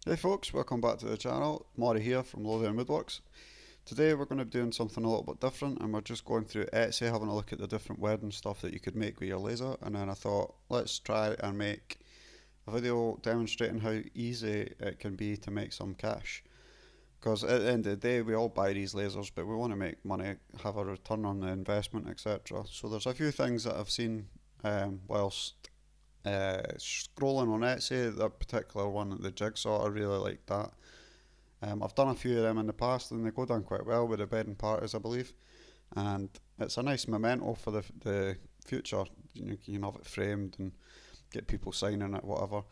Hey folks, welcome back to the channel. Mari here from Aeon Woodworks. Today we're going to be doing something a little bit different, and we're just going through Etsy having a look at the different wedding stuff that you could make with your laser. And then I thought, let's try and make a video demonstrating how easy it can be to make some cash. Because at the end of the day we all buy these lasers, but we want to make money, have a return on the investment, etc. So there's a few things that I've seen whilst scrolling on Etsy. That particular one, the jigsaw, I really like that. I've done a few of them in the past and they go down quite well with the wedding parties, I believe. And it's a nice memento for the future. You can have it framed and get people signing it, whatever.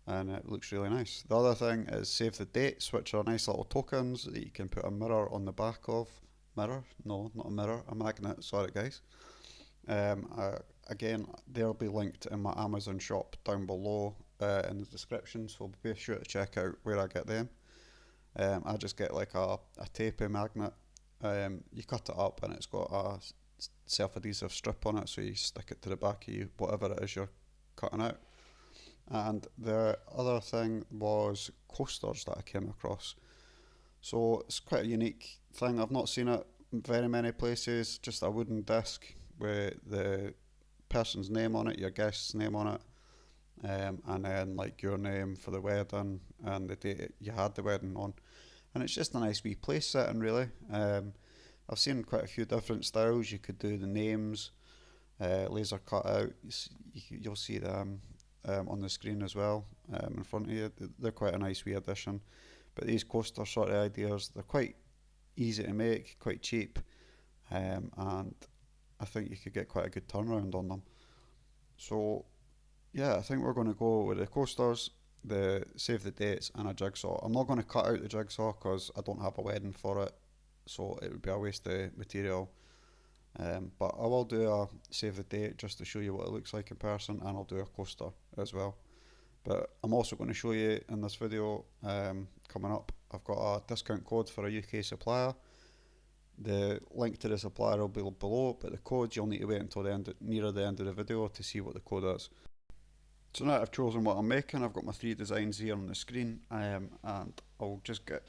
And it looks really nice. The other thing is save the dates, which are nice little tokens that you can put a mirror on the back of. Mirror? No, not a mirror, a magnet. Sorry, guys. Again, they'll be linked in my Amazon shop down below in the description, so be sure to check out where I get them. I just get like a tapey magnet. You cut it up and it's got a self-adhesive strip on it, so you stick it to the back of you, whatever it is you're cutting out. And the other thing was coasters that I came across. So it's quite a unique thing. I've not seen it very many places. Just a wooden disc with the person's name on it, your guest's name on it, and then like your name for the wedding and the date you had the wedding on. And it's just a nice wee place setting, really. I've seen quite a few different styles. You could do the names, laser cut out. You'll see them on the screen as well, in front of you. They're quite a nice wee addition. But these coaster sort of ideas, they're quite easy to make, quite cheap, and I think you could get quite a good turnaround on them. So yeah, I think we're going to go with the coasters, the save the dates, and a jigsaw. I'm not going to cut out the jigsaw because I don't have a wedding for it, so it would be a waste of material. But I will do a save the date just to show you what it looks like in person, and I'll do a coaster as well. But I'm also going to show you in this video coming up, I've got a discount code for a UK supplier. The link to the supplier will be below, but the code you'll need to wait until nearer the end of the video to see what the code is. So now I've chosen what I'm making, I've got my three designs here on the screen, and I'll just get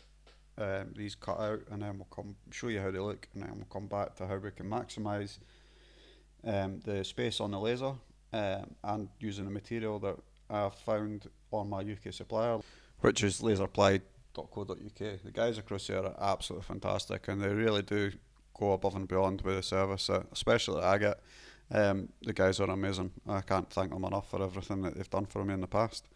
these cut out, and then we'll show you how they look, and then we'll come back to how we can maximise the space on the laser, and using the material that I've found on my UK supplier, which is laserapplied.co.uk. The guys across there are absolutely fantastic, and they really do go above and beyond with the service, especially that I get. The guys are amazing. I can't thank them enough for everything that they've done for me in the past,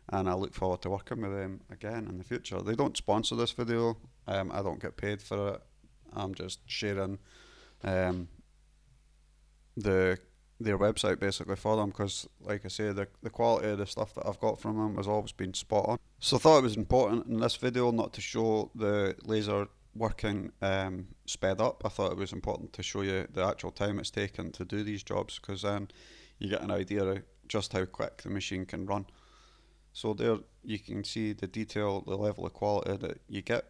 and I look forward to working with them again in the future. They don't sponsor this video. I don't get paid for it. I'm just sharing their website basically for them, because like I say, the quality of the stuff that I've got from them has always been spot on. So I thought it was important in this video not to show the laser working sped up. I thought it was important to show you the actual time it's taken to do these jobs, because then you get an idea of just how quick the machine can run. So there you can see the detail, the level of quality that you get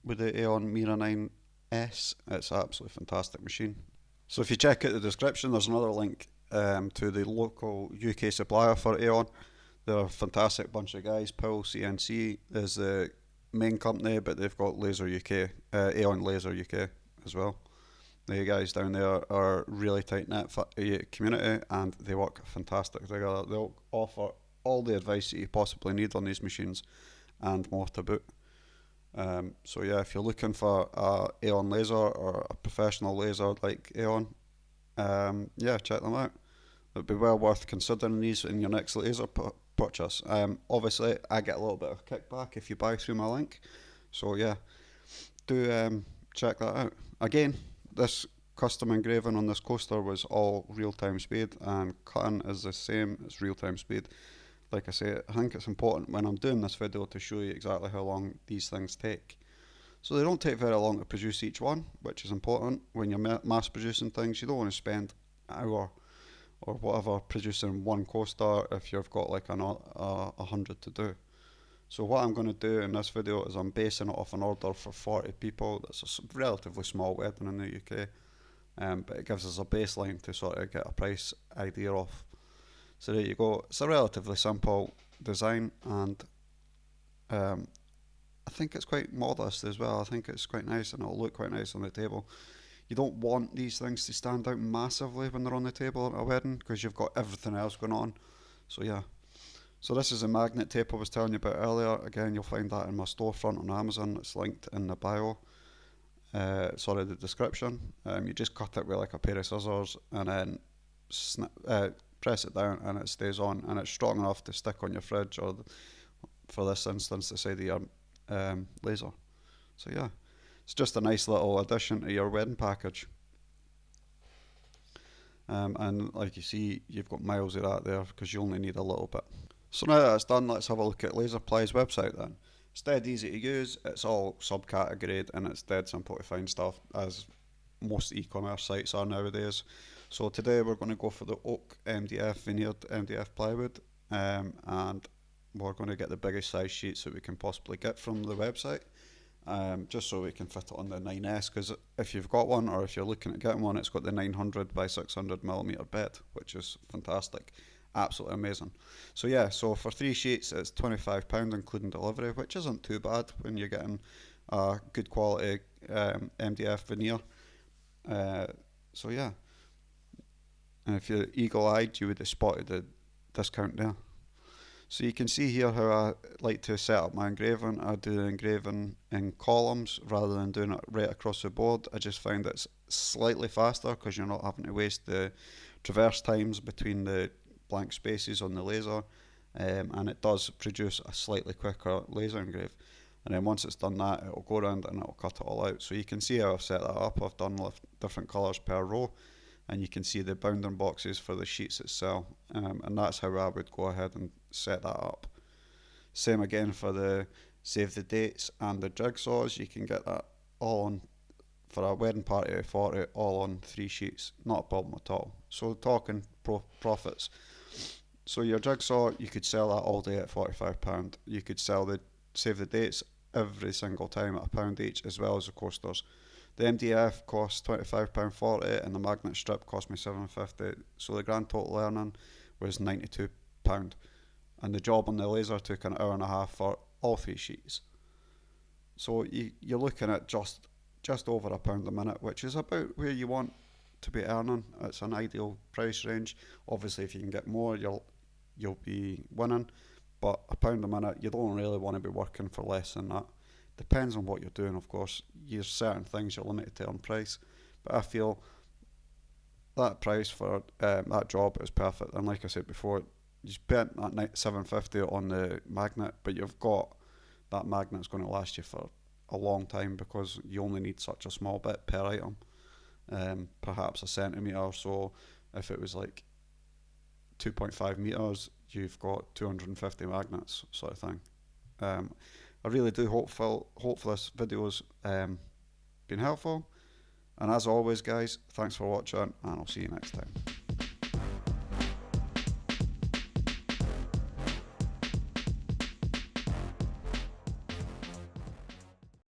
with the Aeon Mira 9S. It's an absolutely fantastic machine. So if you check out the description, there's another link to the local UK supplier for Aeon. They're a fantastic bunch of guys. Paul CNC is the main company, but they've got Laser UK, Aeon Laser UK as well. The guys down there are really tight knit community, and they work fantastic together. They'll offer all the advice that you possibly need on these machines and more to boot. So yeah, if you're looking for a Aeon laser or a professional laser like Aeon, yeah, check them out. It'd be well worth considering these in your next laser purchase. Obviously, I get a little bit of kickback if you buy through my link. So yeah, do check that out. Again, this custom engraving on this coaster was all real-time speed, and cutting is the same as real-time speed. Like I say, I think it's important when I'm doing this video to show you exactly how long these things take. So they don't take very long to produce each one, which is important. When you're mass producing things, you don't want to spend an hour or whatever producing one coaster if you've got like 100 to do. So what I'm going to do in this video is I'm basing it off an order for 40 people. That's a relatively small wedding in the UK, but it gives us a baseline to sort of get a price idea of. So there you go. It's a relatively simple design, and Um, I think it's quite modest as well. I think it's quite nice and it'll look quite nice on the table. You don't want these things to stand out massively when they're on the table at a wedding because you've got everything else going on. So yeah. So this is a magnet tape I was telling you about earlier. Again, you'll find that in my storefront on Amazon. It's linked in the bio. The description. You just cut it with like a pair of scissors and then press it down and it stays on, and it's strong enough to stick on your fridge or, for this instance, the side of your laser. So yeah, it's just a nice little addition to your wedding package. And like you see, you've got miles of that there because you only need a little bit. So now that's done, let's have a look at Laserply's website then. It's dead easy to use, it's all subcategoried, and it's dead simple to find stuff, as most e-commerce sites are nowadays. So today we're going to go for the oak MDF, veneered MDF plywood, and we're going to get the biggest size sheets that we can possibly get from the website, just so we can fit it on the 9S, because if you've got one or if you're looking at getting one, it's got the 900 by 600 millimeter bed, which is fantastic. Absolutely amazing. So yeah, so for 3 sheets it's £25 including delivery, which isn't too bad when you're getting a good quality MDF veneer. So yeah, and if you're eagle-eyed you would have spotted the discount there. So you can see here how I like to set up my engraving. I do the engraving in columns rather than doing it right across the board. I just find it's slightly faster because you're not having to waste the traverse times between the blank spaces on the laser, and it does produce a slightly quicker laser engrave. And then once it's done that, it'll go around and it'll cut it all out. So you can see how I've set that up. I've done different colours per row, and you can see the bounding boxes for the sheets itself, and that's how I would go ahead and set that up. Same again for the save the dates and the jigsaws. You can get that all on, for a wedding party of 40, all on 3 sheets, not a problem at all. So talking profits. So your jigsaw, you could sell that all day at £45. You could sell the save the dates every single time at £1 each, as well as the coasters. The MDF costs £25.40 and the magnet strip cost me £7.50. So the grand total earning was £92. And the job on the laser took an hour and a half for all 3 sheets. So you're looking at just over £1 a minute, which is about where you want to be earning. It's an ideal price range. Obviously, if you can get more, you'll be winning. But £1 a minute, you don't really want to be working for less than that. Depends on what you're doing, of course. There's certain things you're limited to on price, but I feel that price for that job is perfect. And like I said before, you spent that £7.50 on the magnet, but you've got that magnet's going to last you for a long time because you only need such a small bit per item, perhaps a centimetre or so. If it was like 2.5 metres, you've got 250 magnets, sort of thing. I really do hope this video's been helpful, and as always guys, thanks for watching and I'll see you next time.